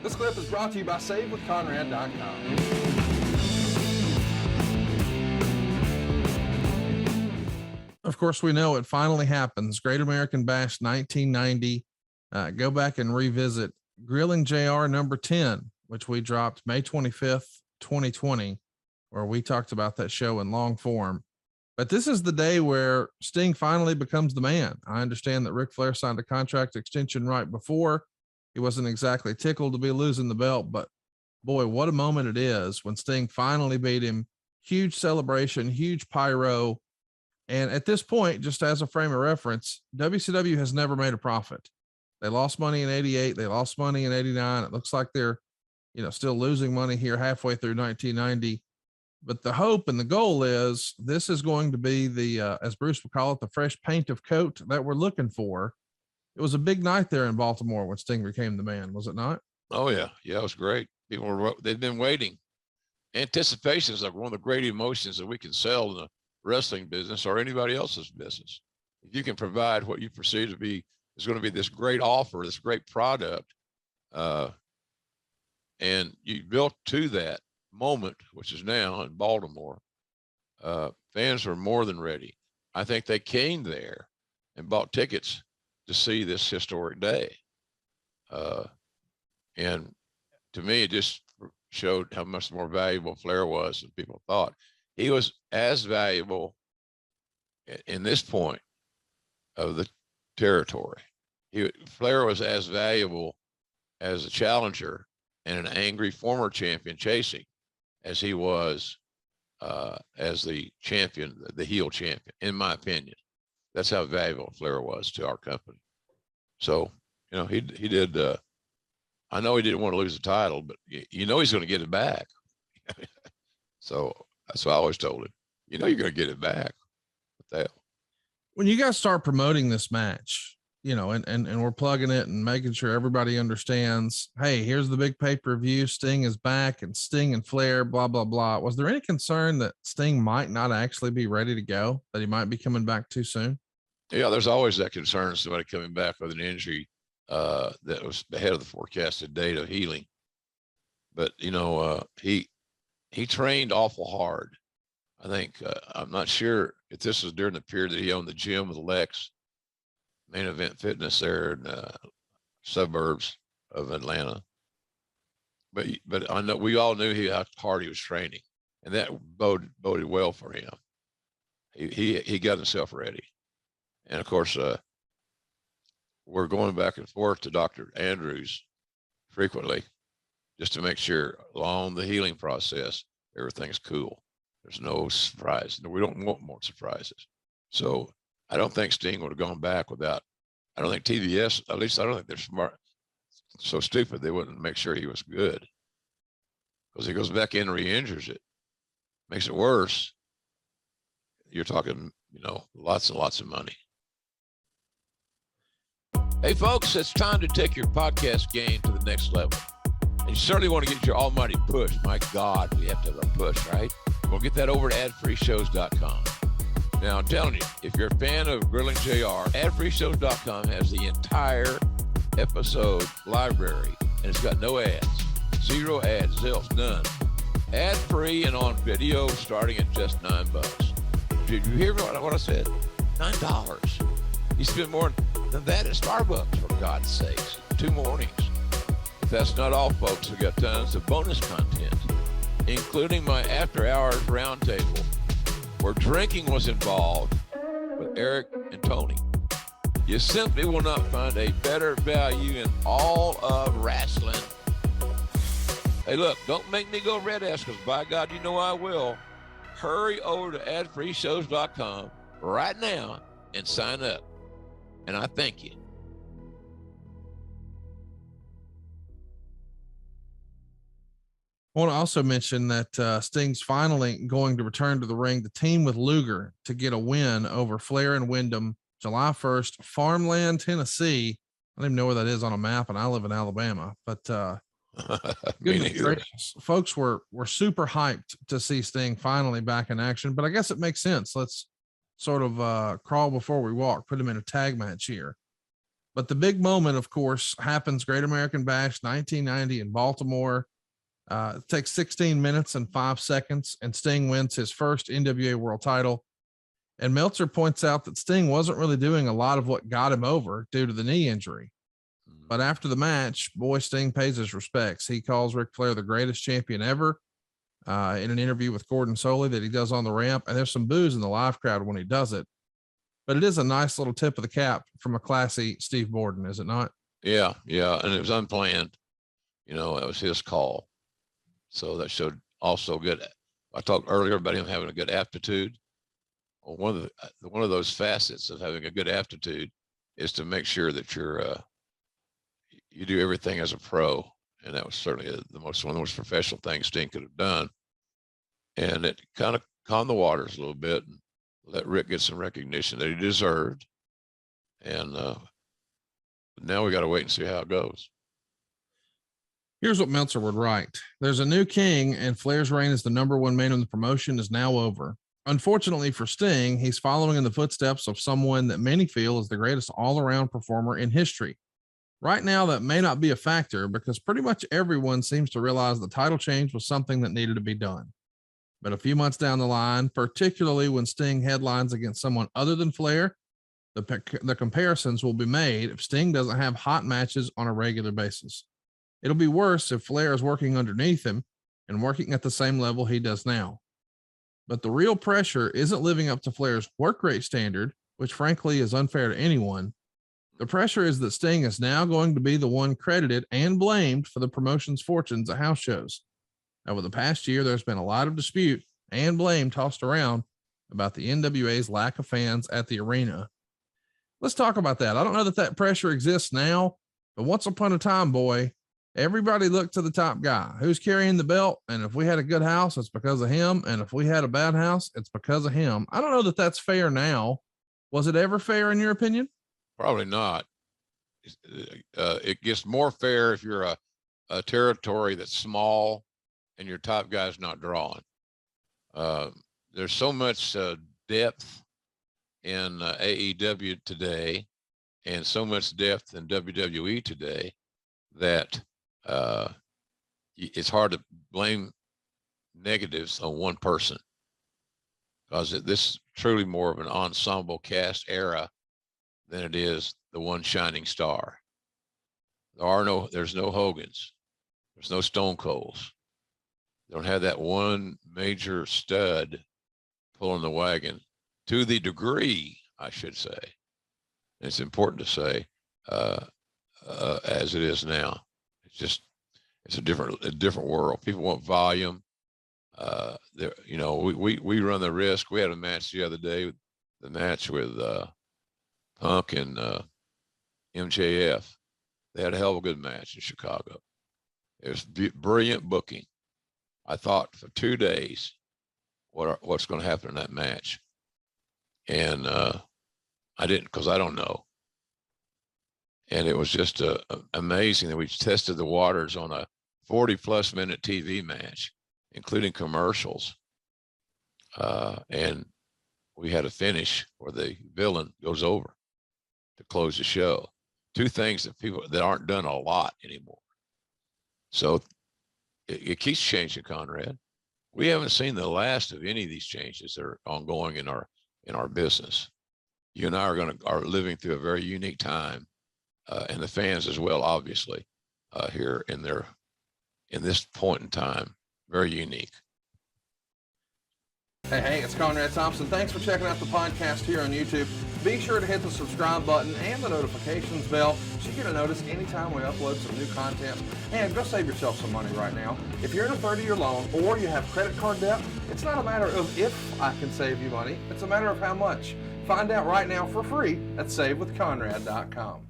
This clip is brought to you by SaveWithConrad.com. Of course, we know it finally happens. Great American Bash 1990. Go back and revisit Grilling JR number 10, which we dropped May 25th, 2020, where we talked about that show in long form. But this is the day where Sting finally becomes the man. I understand that Ric Flair signed a contract extension right before. He wasn't exactly tickled to be losing the belt, but boy, what a moment it is when Sting finally beat him. Huge celebration, huge pyro. And at this point, just as a frame of reference, WCW has never made a profit. They lost money in 88. They lost money in 89. It looks like they're, still losing money here halfway through 1990. But the hope and the goal is this is going to be the, as Bruce would call it, the fresh paint of coat that we're looking for. It was a big night there in Baltimore when Sting became the man, was it not? Oh yeah. Yeah, it was great. They've been waiting. Anticipation is like one of the great emotions that we can sell in the wrestling business or anybody else's business. If you can provide what you perceive to be is going to be this great offer, this great product, and you built to that moment, which is now in Baltimore, fans are more than ready. I think they came there and bought tickets to see this historic day. And to me, it just showed how much more valuable Flair was than people thought. He was as valuable in this point of the territory. Flair was as valuable as a challenger and an angry former champion chasing as he was as the champion, the heel champion, in my opinion. That's how valuable Flair was to our company. So, he did, I know he didn't want to lose the title, but he's going to get it back. So that's what I always told him. You're going to get it back. What the hell? When you guys start promoting this match, and we're plugging it and making sure everybody understands, hey, here's the big pay-per-view, Sting is back, and Sting and Flair, blah, blah, blah. Was there any concern that Sting might not actually be ready to go, that he might be coming back too soon? Yeah, there's always that concern of somebody coming back with an injury that was ahead of the forecasted date of healing. But, he trained awful hard. I think, I'm not sure if this was during the period that he owned the gym with Lex, Main Event Fitness there in suburbs of Atlanta. But I know we all knew how hard he was training, and that boded well for him. He got himself ready. And of course, we're going back and forth to Dr. Andrews frequently just to make sure along the healing process, everything's cool. There's no surprise. We don't want more surprises. So I don't think Sting would have gone back without, I don't think TBS, at least I don't think they're smart, so stupid they wouldn't make sure he was good. Because he goes back in and re-injures it, makes it worse. You're talking, lots and lots of money. Hey folks, it's time to take your podcast game to the next level. And you certainly want to get your almighty push. My God, we have to have a push, right? We'll get that over to adfreeshows.com. Now, I'm telling you, if you're a fan of Grilling JR, adfreeshows.com has the entire episode library, and it's got no ads, 0 ads, zilch, none. Ad-free and on video starting at just $9. Did you hear what I said? $9. You spend more than that at Starbucks, for God's sakes. 2 mornings. If that's not all, folks, we got tons of bonus content, including my after-hours roundtable, where drinking was involved with Eric and Tony. You simply will not find a better value in all of wrestling. Hey, look, don't make me go red ass, because by God, you know I will. Hurry over to adfreeshows.com right now and sign up. And I thank you. I want to also mention that Sting's finally going to return to the ring to team with Luger to get a win over Flair and Wyndham July 1st, Farmland, Tennessee. I don't even know where that is on a map, and I live in Alabama. But goodness gracious, folks were super hyped to see Sting finally back in action. But I guess it makes sense. Let's sort of crawl before we walk, put him in a tag match here. But the big moment, of course, happens Great American Bash 1990 in Baltimore. It takes 16 minutes and 5 seconds, and Sting wins his first NWA World title. And Meltzer points out that Sting wasn't really doing a lot of what got him over due to the knee injury. But after the match, boy, Sting pays his respects. He calls Ric Flair the greatest champion ever in an interview with Gordon Soley that he does on the ramp. And there's some boos in the live crowd when he does it. But it is a nice little tip of the cap from a classy Steve Borden, is it not? Yeah. And it was unplanned. You know, it was his call. So that showed also good. I talked earlier about him having a good aptitude. Well, one of those facets of having a good aptitude is to make sure that you do everything as a pro. And that was certainly one of the most professional things Sting could have done. And it kind of calmed the waters a little bit and let Rick get some recognition that he deserved. And now we got to wait and see how it goes. Here's what Meltzer would write. There's a new king, and Flair's reign as the number one man in the promotion is now over. Unfortunately for Sting, he's following in the footsteps of someone that many feel is the greatest all-around performer in history. Right now, that may not be a factor because pretty much everyone seems to realize the title change was something that needed to be done. But a few months down the line, particularly when Sting headlines against someone other than Flair, the comparisons will be made if Sting doesn't have hot matches on a regular basis. It'll be worse if Flair is working underneath him and working at the same level he does now. But the real pressure isn't living up to Flair's work rate standard, which frankly is unfair to anyone. The pressure is that Sting is now going to be the one credited and blamed for the promotion's fortunes at house shows. Over the past year, there's been a lot of dispute and blame tossed around about the NWA's lack of fans at the arena. Let's talk about that. I don't know that pressure exists now, but once upon a time, boy, everybody looked to the top guy who's carrying the belt. And if we had a good house, it's because of him. And if we had a bad house, it's because of him. I don't know that that's fair now. Was it ever fair in your opinion? Probably not. It gets more fair if you're a territory that's small and your top guy's not drawing. There's so much depth in AEW today and so much depth in WWE today that it's hard to blame negatives on one person, because this is truly more of an ensemble cast era than it is the one shining star. There's no Hogans. There's no Stone Colds. They don't have that one major stud pulling the wagon to the degree, I should say. And it's important to say, as it is now. It's a different world. People want volume. We run the risk. We had a match the other day, the match with Punk and MJF. They had a hell of a good match in Chicago. It was brilliant booking. I thought for 2 days, what's going to happen in that match, and I didn't, because I don't know. And it was just amazing that we tested the waters on a 40-plus minute TV match, including commercials, and we had a finish where the villain goes over to close the show. Two things that aren't done a lot anymore. So it keeps changing, Conrad. We haven't seen the last of any of these changes that are ongoing in our business. You and I are living through a very unique time, and the fans as well, obviously, here in this point in time, very unique. Hey, it's Conrad Thompson. Thanks for checking out the podcast here on YouTube. Be sure to hit the subscribe button and the notifications bell so you get a notice anytime we upload some new content. And go save yourself some money right now. If you're in a 30-year loan or you have credit card debt, it's not a matter of if I can save you money. It's a matter of how much. Find out right now for free at SaveWithConrad.com.